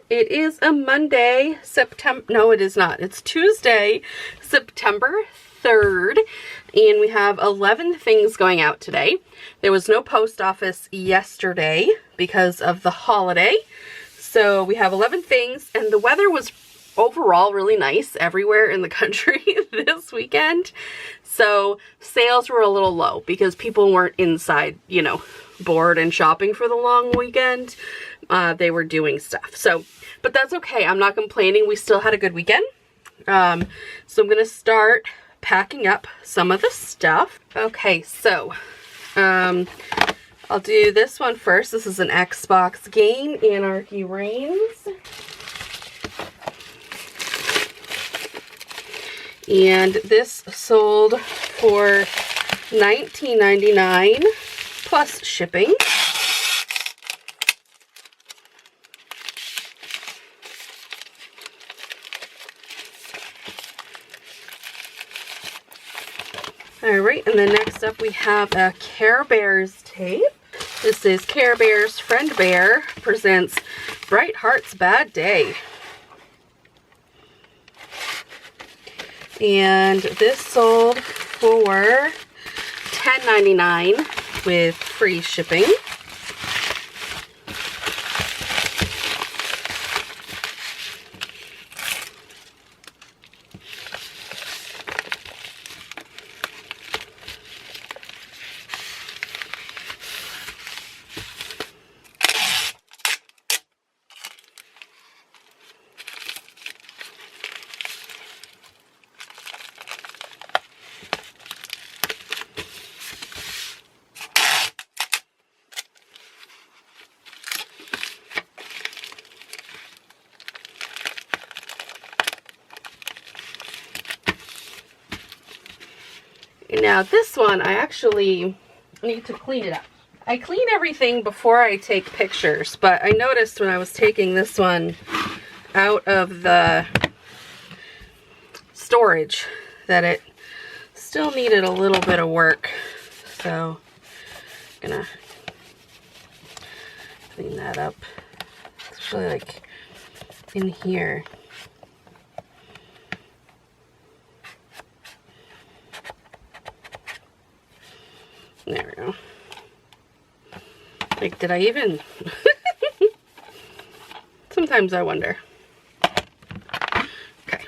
it is a Monday, no it is not, it's Tuesday, September 3rd, and we have 11 things going out today. There was no post office yesterday because of the holiday, so we have 11 things, and the weather was overall really nice everywhere in the country this weekend, so sales were a little low because people weren't inside, you know, bored and shopping for the long weekend. They were doing stuff, so, but that's okay. I'm not complaining. We still had a good weekend. So I'm gonna start packing up some of the stuff. Okay, so I'll do this one first. This is an Xbox game, Anarchy Reigns. And this sold for $19.99 plus shipping. Alright, and then next up we have a Care Bears tape. This is Care Bears Friend Bear presents Bright Heart's Bad Day. And this sold for $10.99 with free shipping. Now this one, I actually need to clean it up. I clean everything before I take pictures, but I noticed when I was taking this one out of the storage that it still needed a little bit of work. So I'm gonna clean that up, especially like in here. There we go. Like, did I even? Sometimes I wonder. Okay.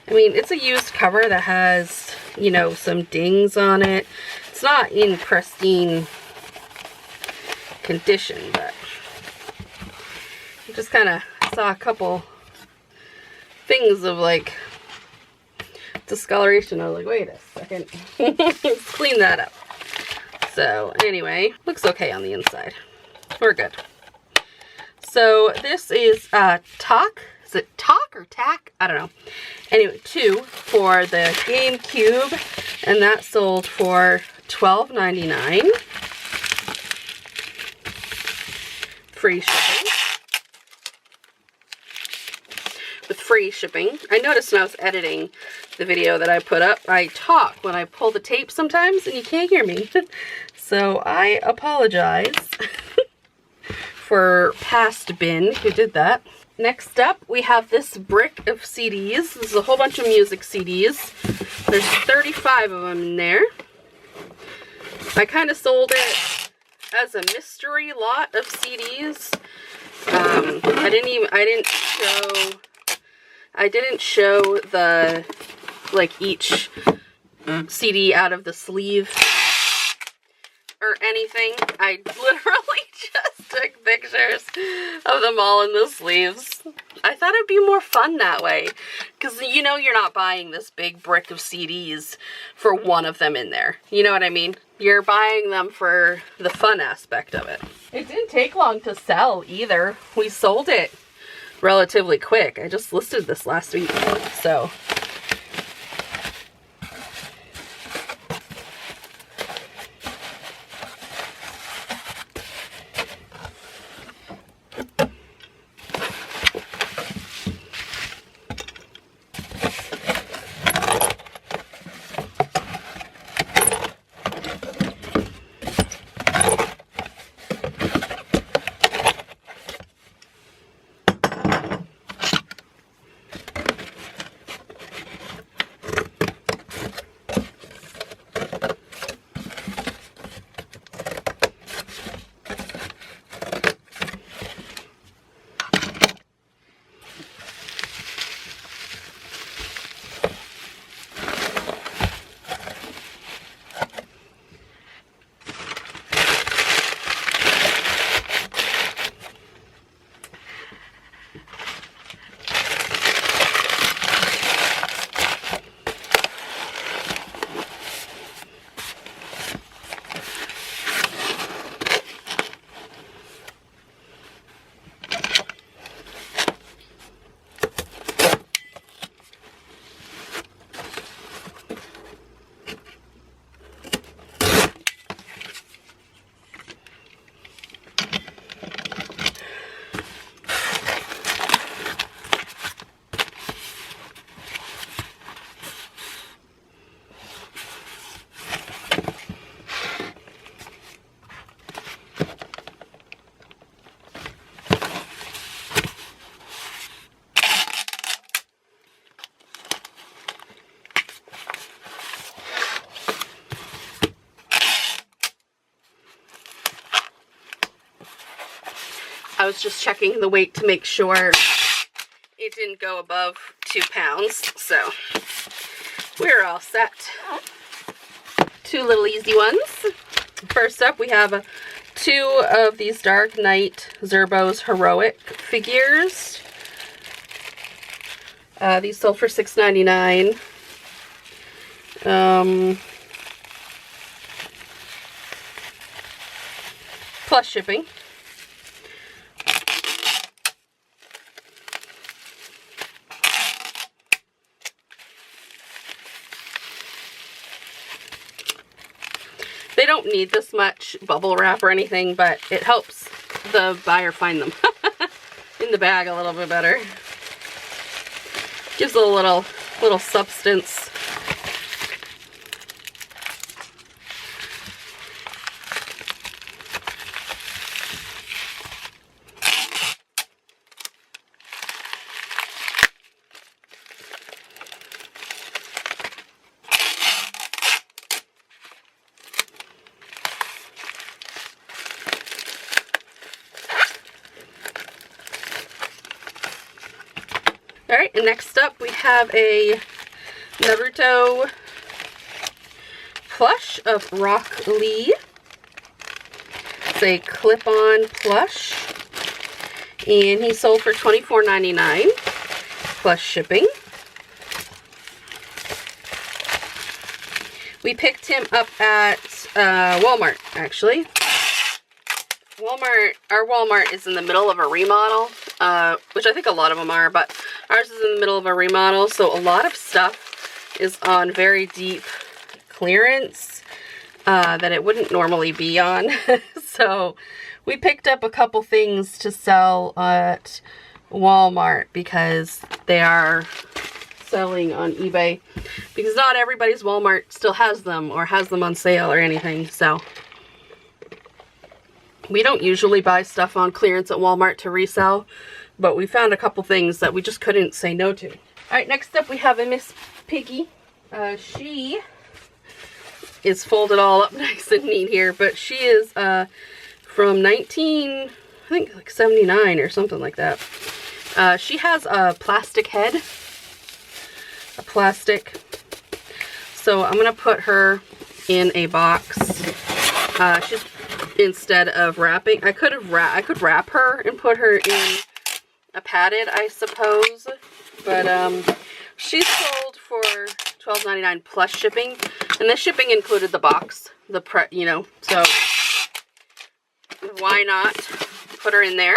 I mean, it's a used cover that has, you know, some dings on it. It's not in pristine condition, but I just kind of saw a couple things of like discoloration. I was like, wait a second. Let's clean that up. So anyway, looks okay on the inside. We're good. So this is Talk. Is it Talk or Tack? I don't know. Anyway, 2 for the GameCube, and that sold for $12.99. Free shipping. With free shipping. I noticed when I was editing the video that I put up, I talk when I pull the tape sometimes and you can't hear me. So I apologize for past bin who did that. Next up, we have this brick of CDs. This is a whole bunch of music CDs. There's 35 of them in there. I kind of sold it as a mystery lot of CDs. I didn't show the, like, each CD out of the sleeve or anything. I literally just took pictures of them all in the sleeves. I thought it'd be more fun that way, because you know you're not buying this big brick of CDs for one of them in there. You know what I mean? You're buying them for the fun aspect of it. It didn't take long to sell either. We sold it relatively quick. I just listed this last week, so. I was just checking the weight to make sure it didn't go above 2 pounds, so we're all set. 2 little easy ones. First up, we have 2 of these Dark Knight Zerbo's Heroic figures. These sold for $6.99. Plus shipping. They don't need this much bubble wrap or anything, but it helps the buyer find them in the bag a little bit better. Gives a little substance. Alright, and next up we have a Naruto plush of Rock Lee. It's a clip-on plush, and he sold for $24.99 plus shipping. We picked him up at Walmart, actually. Our Walmart is in the middle of a remodel, which I think a lot of them are, but ours is in the middle of a remodel, so a lot of stuff is on very deep clearance that it wouldn't normally be on. So we picked up a couple things to sell at Walmart because they are selling on eBay, because not everybody's Walmart still has them or has them on sale or anything. So we don't usually buy stuff on clearance at Walmart to resell, but we found a couple things that we just couldn't say no to. Alright, next up we have a Miss Piggy. She is folded all up nice and neat here, but she is from I think like 79 or something like that. She has a plastic head. A plastic. So I'm going to put her in a box. She's, instead of wrapping, I could wrap her and put her in a padded, I suppose, but she sold for $12.99 plus shipping, and the shipping included the box, so why not put her in there?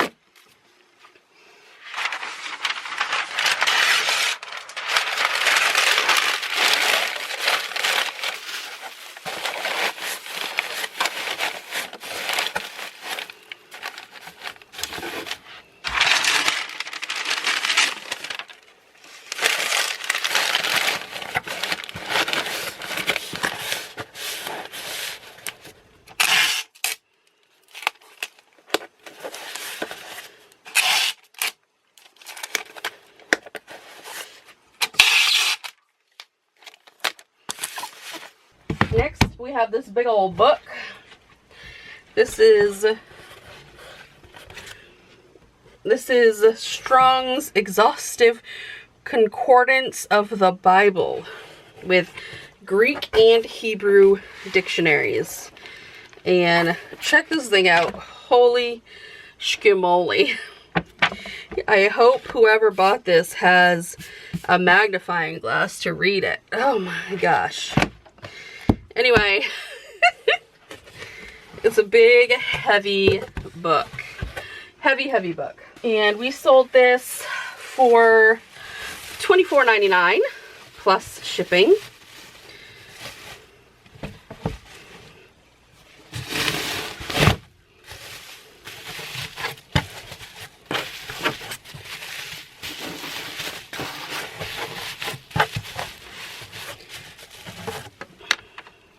Next, we have this big old book. This is Strong's Exhaustive Concordance of the Bible with Greek and Hebrew dictionaries. And check this thing out. Holy schmoly. I hope whoever bought this has a magnifying glass to read it. Oh my gosh. Anyway, it's a big, heavy book. Heavy book. And we sold this for $24.99 plus shipping.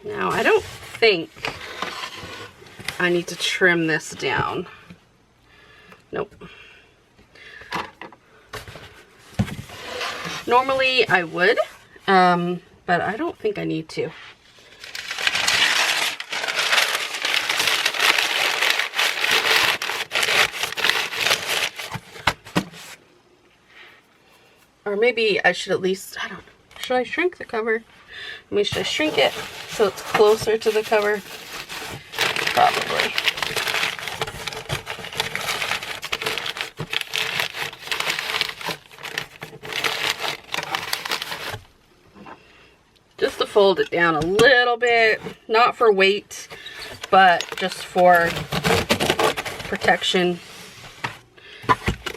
Now, I don't think I need to trim this down. Nope. Normally I would, but I don't think I need to. Or maybe I should at least, I don't know. Should I shrink the cover? I mean, should I shrink it so it's closer to the cover? Probably. Just to fold it down a little bit, not for weight, but just for protection,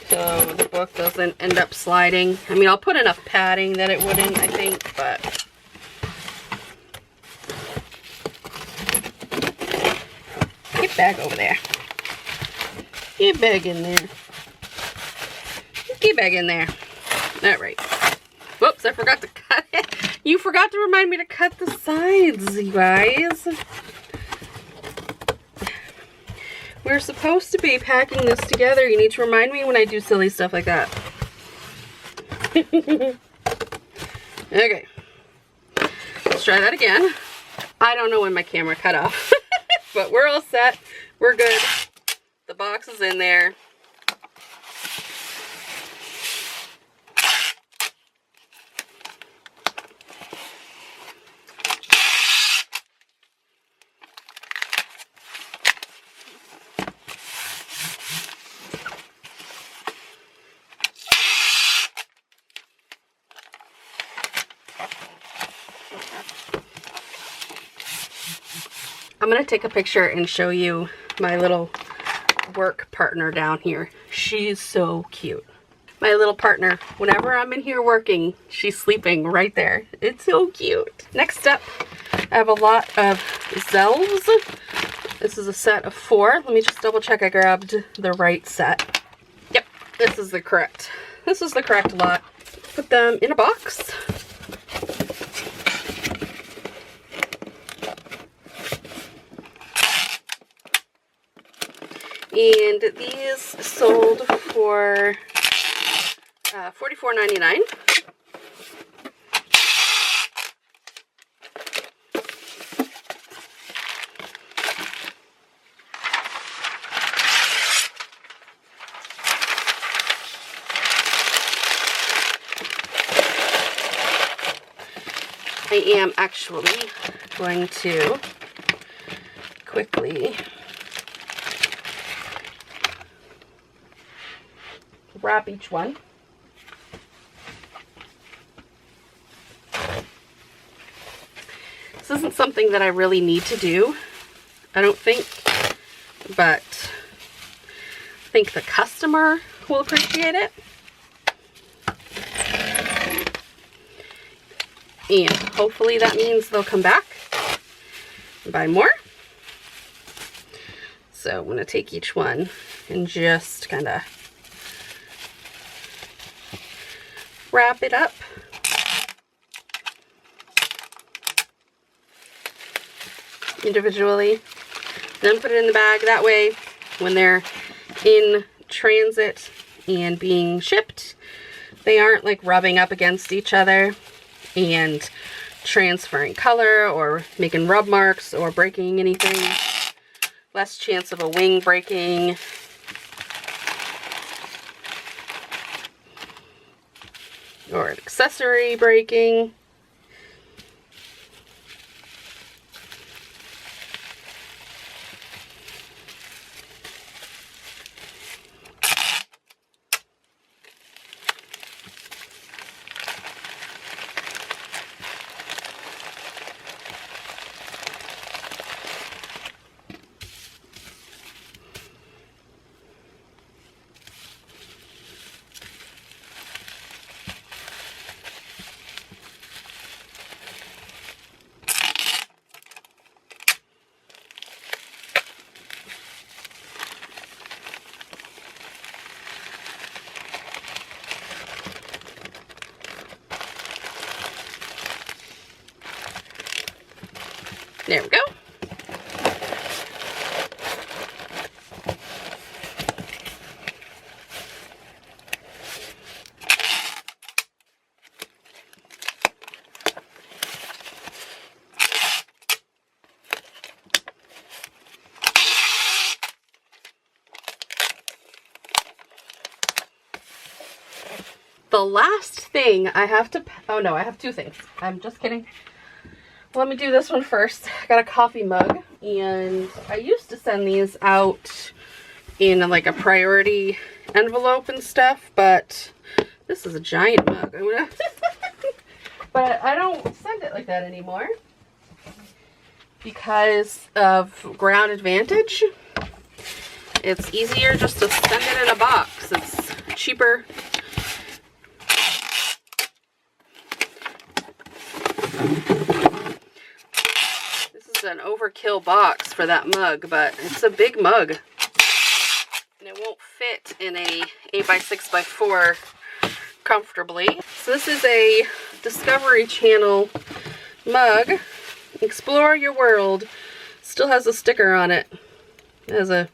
so the book doesn't end up sliding. I mean, I'll put enough padding that it wouldn't, I think, but get back over there. Get back in there. Get back in there. All right. Whoops, I forgot to cut it. You forgot to remind me to cut the sides, you guys. We're supposed to be packing this together. You need to remind me when I do silly stuff like that. Okay. Let's try that again. I don't know when my camera cut off. But we're all set. We're good. The box is in there. I'm going to take a picture and show you my little work partner down here. She's so cute. My little partner, whenever I'm in here working, she's sleeping right there. It's so cute. Next up, I have a lot of Zells. This is a set of 4. Let me just double check I grabbed the right set. Yep, this is the correct lot. Put them in a box. And these sold for $44.99. I am actually going to quickly wrap each one. This isn't something that I really need to do, I don't think, but I think the customer will appreciate it. And hopefully that means they'll come back and buy more. So I'm going to take each one and just kind of wrap it up. Individually. Then put it in the bag. That way, when they're in transit and being shipped, they aren't like rubbing up against each other and transferring color or making rub marks or breaking anything. Less chance of a wing breaking. Or an accessory breaking. The last thing I have to, oh no, I have two things. I'm just kidding. Let me do this one first. I got a coffee mug, and I used to send these out in like a priority envelope and stuff, but this is a giant mug. I'm gonna but I don't send it like that anymore because of ground advantage. It's easier just to send it in a box. It's cheaper. This is an overkill box for that mug, but it's a big mug. And it won't fit in a 8x6x4 comfortably. So this is a Discovery Channel mug. Explore your world. Still has a sticker on it. It has a,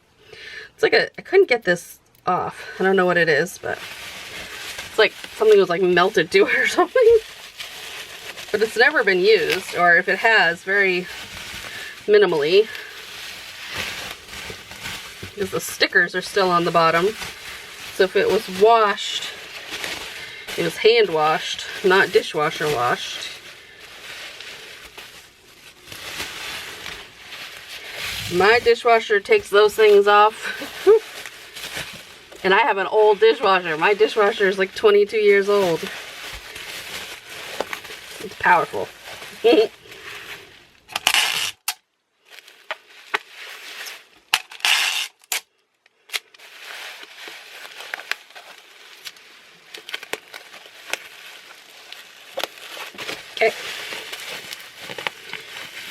it's like a, I couldn't get this off. I don't know what it is, but it's like something was like melted to it or something. But it's never been used, or if it has, very minimally. Because the stickers are still on the bottom. So if it was washed, it was hand washed, not dishwasher washed. My dishwasher takes those things off. And I have an old dishwasher. My dishwasher is like 22 years old. It's powerful. Okay.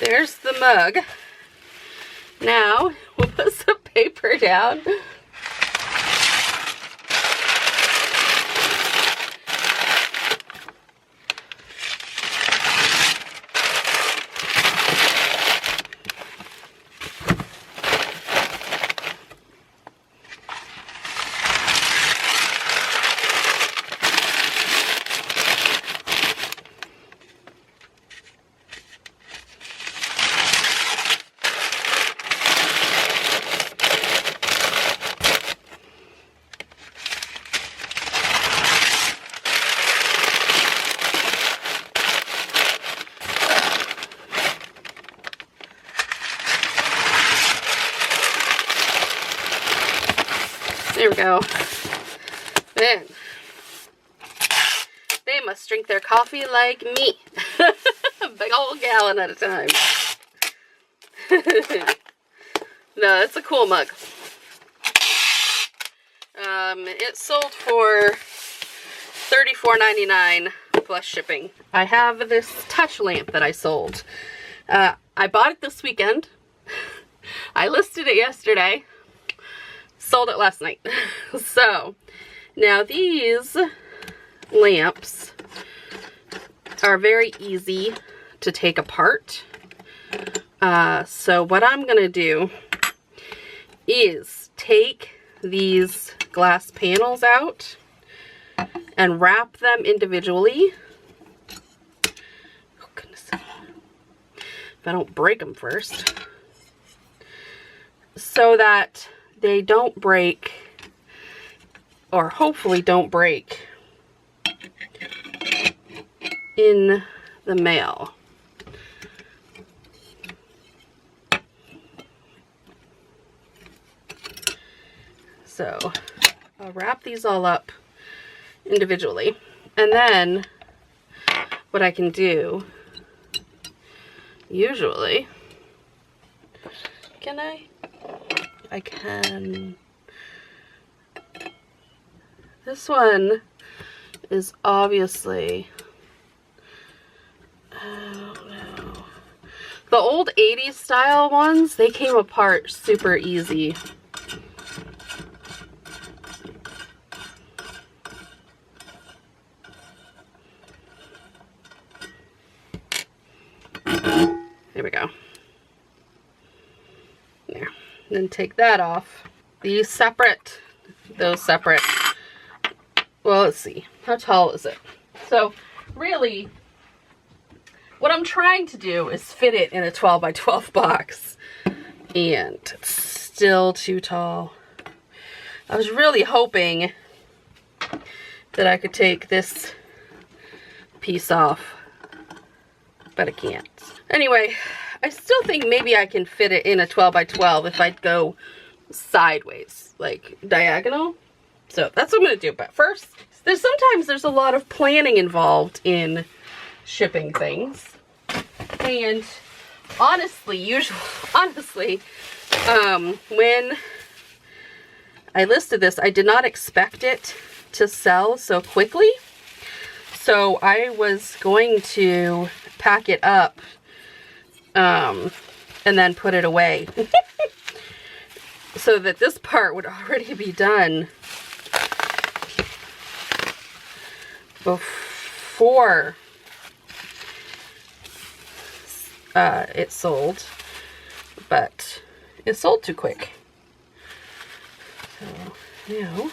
There's the mug. Now, we'll put some paper down. There we go. Then, they must drink their coffee like me. A big old gallon at a time. No, it's a cool mug. It sold for $34.99 plus shipping. I have this touch lamp that I sold. I bought it this weekend. I listed it yesterday. Sold it last night. So, now these lamps are very easy to take apart. So what I'm going to do is take these glass panels out and wrap them individually. Oh goodness. If I don't break them first. So that they don't break, or hopefully don't break, in the mail. So I'll wrap these all up individually, and then what I can do, usually, can I can, this one is obviously, oh no, the old 80s style ones, they came apart super easy. There we go. There. Then take that off. These separate, those separate. Well, let's see. How tall is it? So, really, what I'm trying to do is fit it in a 12 by 12 box. And it's still too tall. I was really hoping that I could take this piece off, but I can't. Anyway, I still think maybe I can fit it in a 12 by 12 if I go sideways, like diagonal. So that's what I'm gonna do. But first, sometimes there's a lot of planning involved in shipping things. And honestly, when I listed this, I did not expect it to sell so quickly. So I was going to pack it up and then put it away so that this part would already be done before it sold, but it sold too quick. So now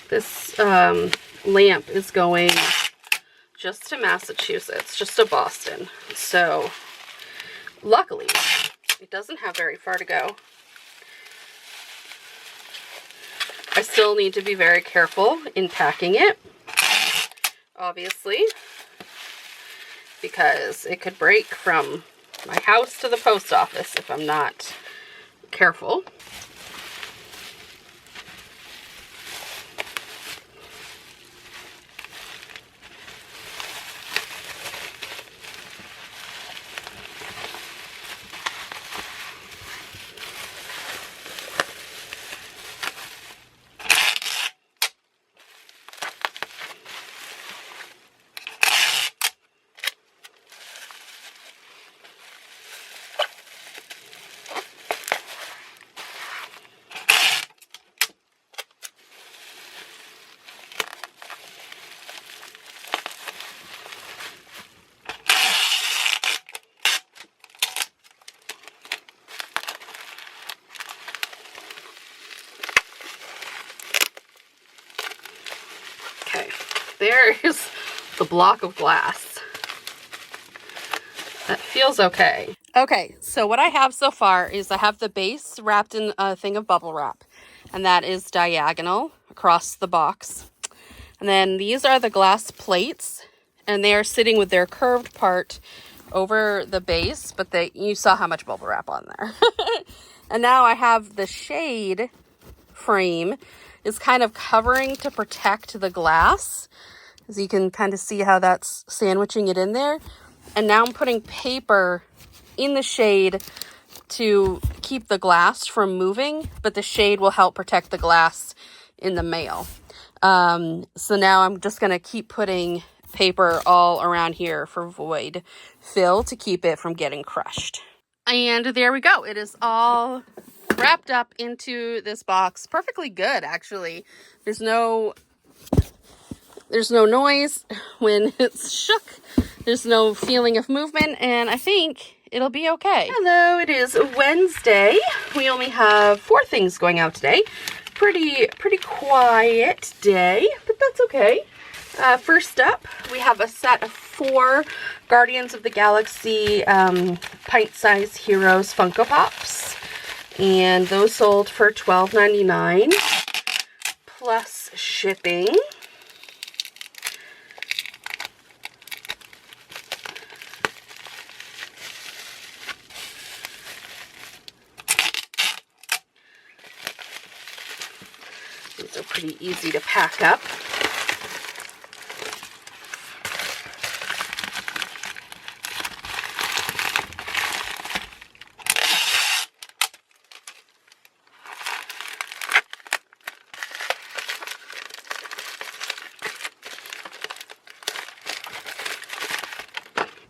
this lamp is going just to Massachusetts, just to Boston. So luckily, it doesn't have very far to go. I still need to be very careful in packing it, obviously, because it could break from my house to the post office if I'm not careful. There is the block of glass. That feels okay. Okay, so what I have so far is I have the base wrapped in a thing of bubble wrap, and that is diagonal across the box. And then these are the glass plates, and they are sitting with their curved part over the base, but you saw how much bubble wrap on there. And now I have the shade frame is kind of covering to protect the glass. As you can kind of see how that's sandwiching it in there. And now I'm putting paper in the shade to keep the glass from moving, but the shade will help protect the glass in the mail. So now I'm just going to keep putting paper all around here for void fill to keep it from getting crushed. And there we go. It is all wrapped up into this box. Perfectly good, actually. There's no noise when it's shook. There's no feeling of movement, and I think it'll be okay. Hello, it is Wednesday. We only have 4 things going out today. Pretty quiet day, but that's okay. First up, we have a set of 4 Guardians of the Galaxy pint-sized Heroes Funko Pops, and those sold for $12.99 plus shipping. These are pretty easy to pack up.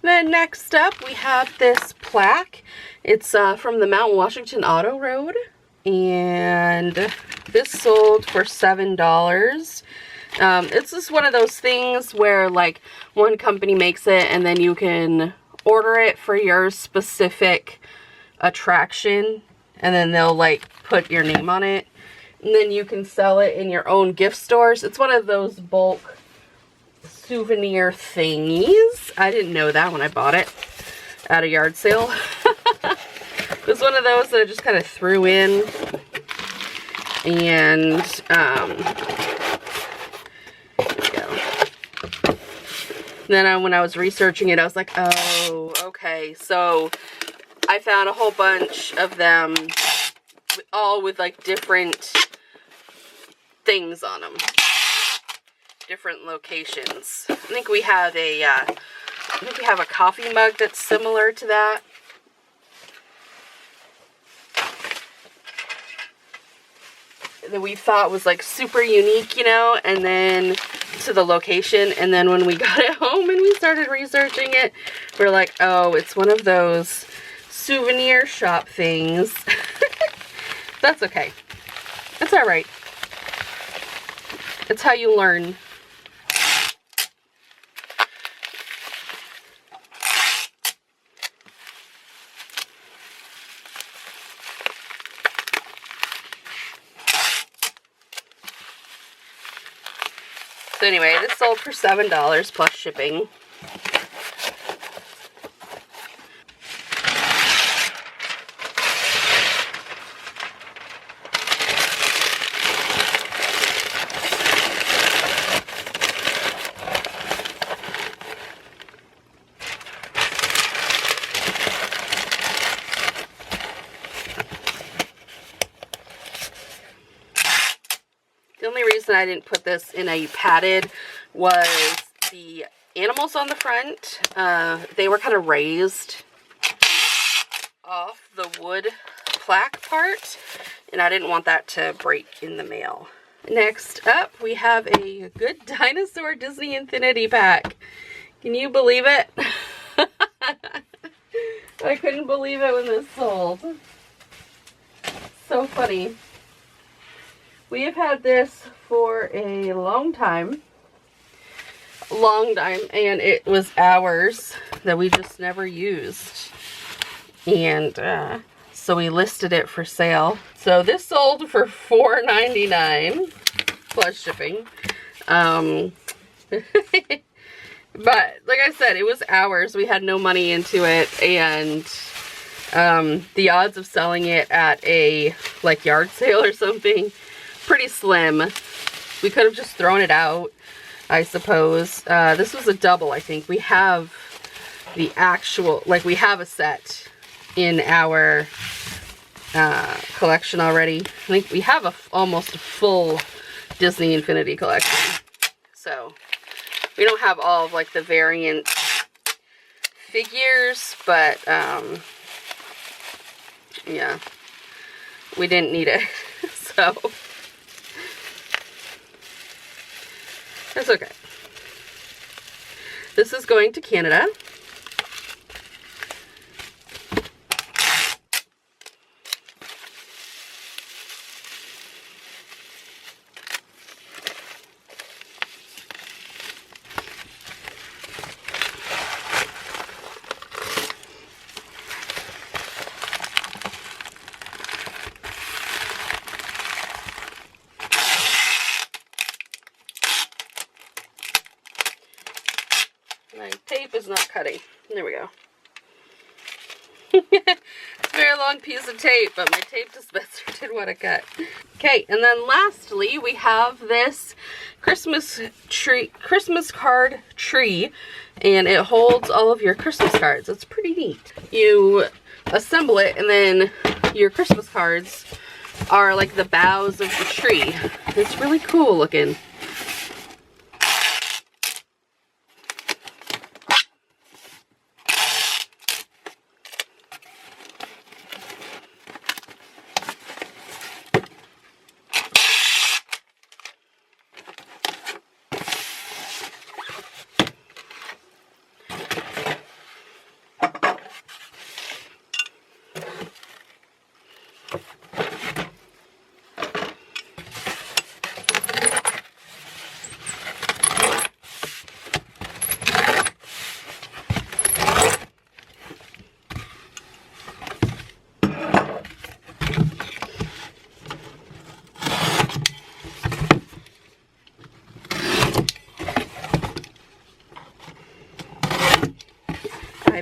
Then next up, we have this plaque. It's from the Mount Washington Auto Road, and this sold for $7. It's just one of those things where like one company makes it and then you can order it for your specific attraction, and then they'll like put your name on it, and then you can sell it in your own gift stores. It's one of those bulk souvenir thingies. I didn't know that when I bought it at a yard sale. It was one of those that I just kind of threw in, and then when I was researching it, I was like, oh, okay. So I found a whole bunch of them, all with like different things on them, different locations. I think we have a coffee mug that's similar to that. That we thought was like super unique, you know, and then to the location, and then when we got it home and we started researching it, we're like, oh, it's one of those souvenir shop things. That's okay. That's all right. It's how you learn. So anyway, this sold for $7 plus shipping. The only reason I didn't put this in a padded was the animals on the front. They were kind of raised off the wood plaque part, and I didn't want that to break in the mail. Next up, we have a Good Dinosaur Disney Infinity pack. Can you believe it? I couldn't believe it when this sold. So funny. We have had this for a long time, and it was ours that we just never used, and so we listed it for sale. So this sold for $4.99 plus shipping. But like I said, it was ours. We had no money into it, and the odds of selling it at a like yard sale or something, pretty slim. We could have just thrown it out, I suppose. This was a double, I think. We have the actual, like we have a set in our collection already. I think we have almost a full Disney Infinity collection. So we don't have all of like the variant figures, but yeah, we didn't need it. So that's okay. This is going to Canada. My tape is not cutting. There we go. It's a very long piece of tape, but my tape dispenser didn't want to cut. Okay, and then lastly, we have this Christmas card tree, and it holds all of your Christmas cards. It's pretty neat. You assemble it, and then your Christmas cards are like the boughs of the tree. It's really cool looking.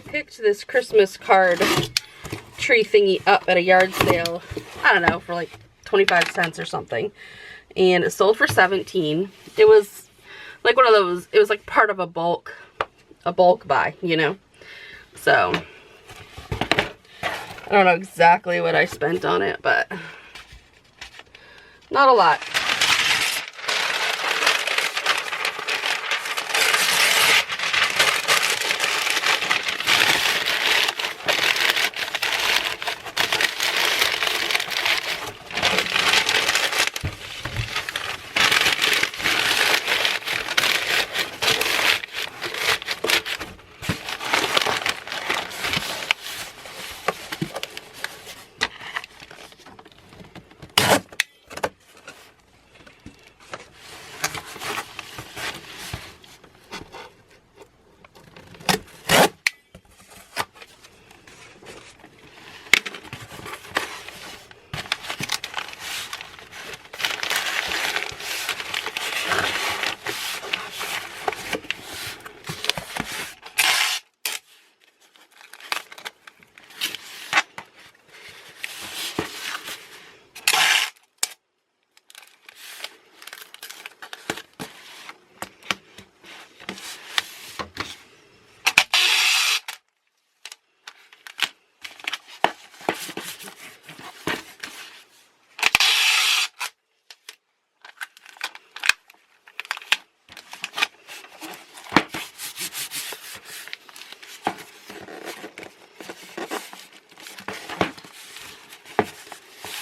picked this Christmas card tree thingy up at a yard sale, I don't know, for like 25 cents or something. And it sold for 17. It was like one of those, it was like part of a bulk buy, you know? So, I don't know exactly what I spent on it, but not a lot.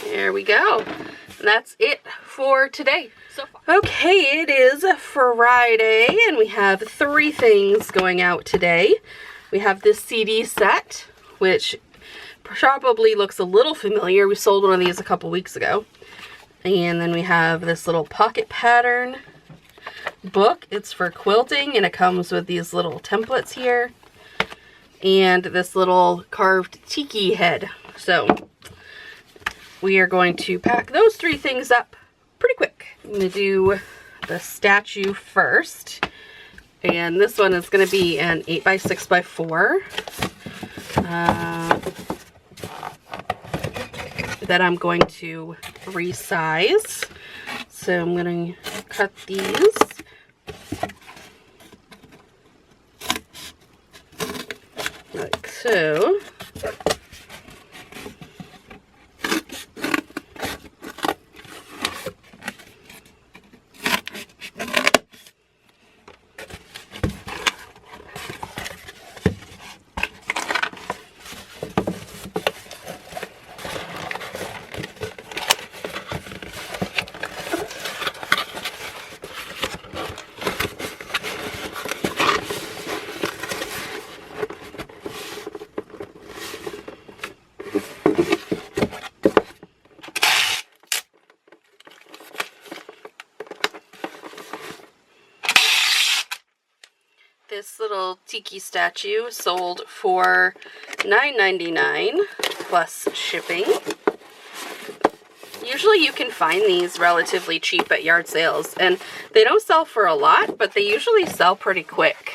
There we go. And that's it for today so far. Okay, it is Friday and we have 3 things going out today. We have this CD set, which probably looks a little familiar. We sold one of these a couple weeks ago. And then we have this little pocket pattern book. It's for quilting and it comes with these little templates here. And this little carved tiki head. So we are going to pack those 3 things up pretty quick. I'm going to do the statue first. And this one is going to be an 8x6x4. That I'm going to resize. So I'm going to cut these. Like so. This little tiki statue sold for $9.99 plus shipping. Usually you can find these relatively cheap at yard sales, and they don't sell for a lot, but they usually sell pretty quick.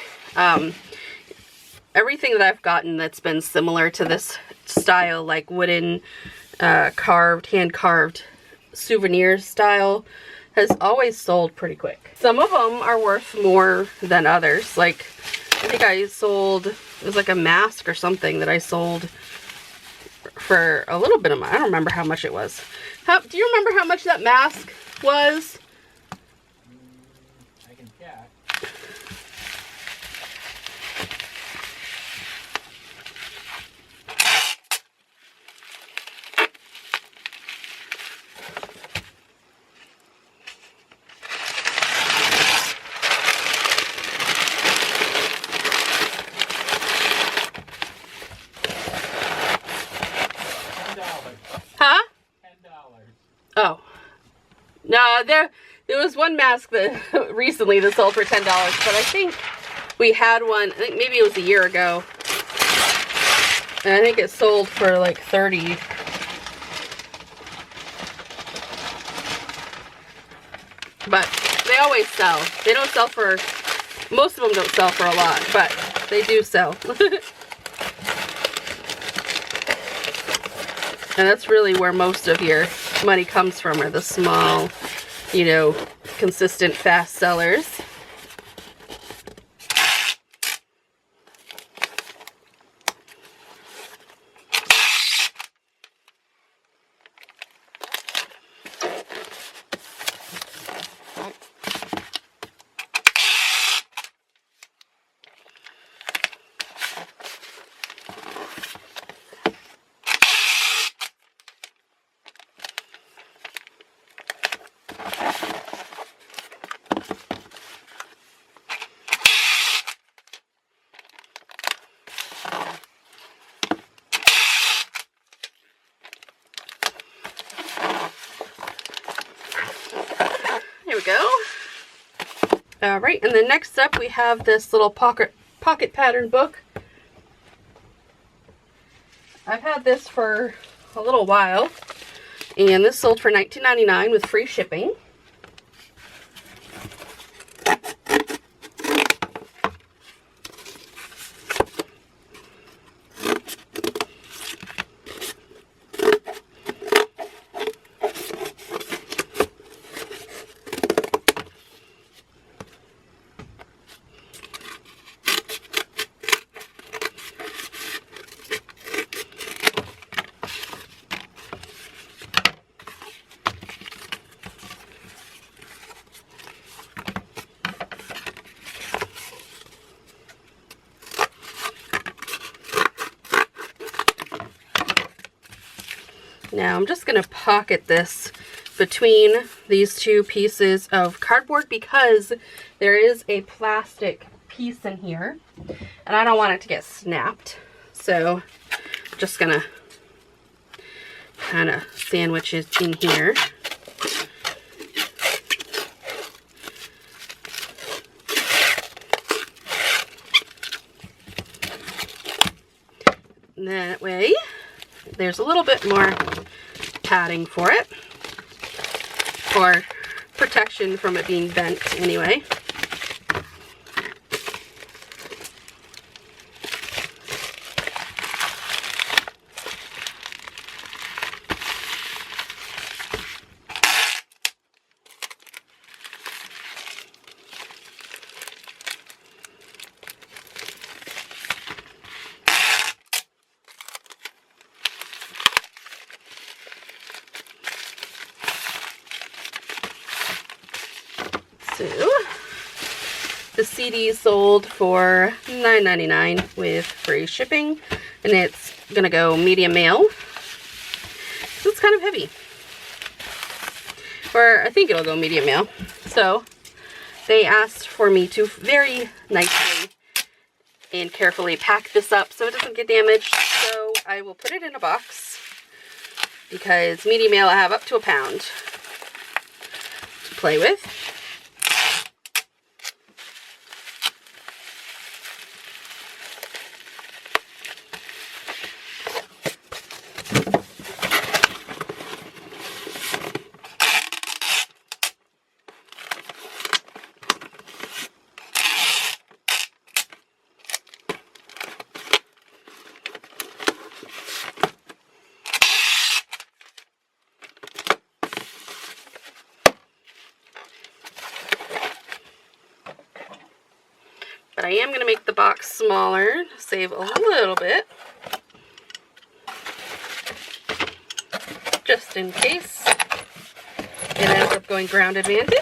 Everything that I've gotten that's been similar to this style, like wooden, carved, hand-carved souvenir style, has always sold pretty quick. Some of them are worth more than others. Like, I think I sold, it was like a mask or something that I sold for a little bit of money. I don't remember how much it was. Do you remember how much that mask was? I can check. Huh? $10. Oh. No, there was one mask that recently that sold for $10, but I think we had one, I think maybe it was a year ago. And I think it sold for like $30. But they always sell. They don't sell for, most of them don't sell for a lot, but they do sell. And that's really where most of your money comes from, are the small, you know, consistent, fast sellers. There we go. Alright, and then next up we have this little pocket pattern book. I've had this for a little while, and this sold for $19.99 with free shipping. Now I'm just going to pocket this between these two pieces of cardboard because there is a plastic piece in here and I don't want it to get snapped. So I'm just going to kind of sandwich it in here. And that way there's a little bit more padding for it, for protection from it being bent anyway. So, the CD sold for $9.99 with free shipping, and it's gonna go medium mail. So it's kind of heavy, or I think it'll go medium mail. So they asked for me to very nicely and carefully pack this up so it doesn't get damaged. So I will put it in a box because medium mail I have up to a pound to play with. But I am going to make the box smaller, save a little bit, just in case it ends up going ground advantage.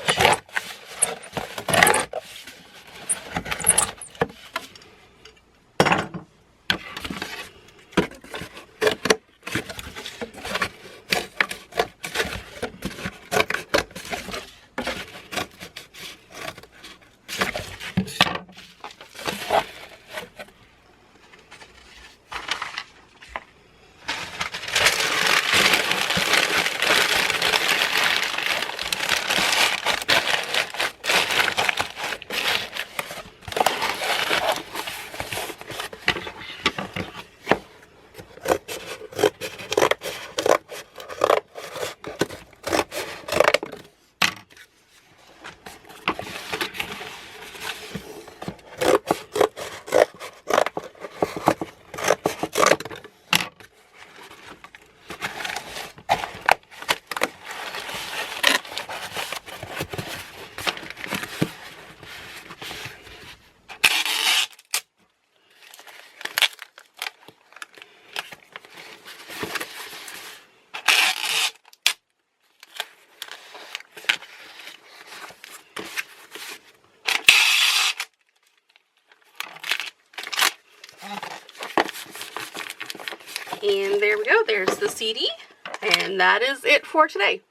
And there we go. There's the CD. And that is it for today.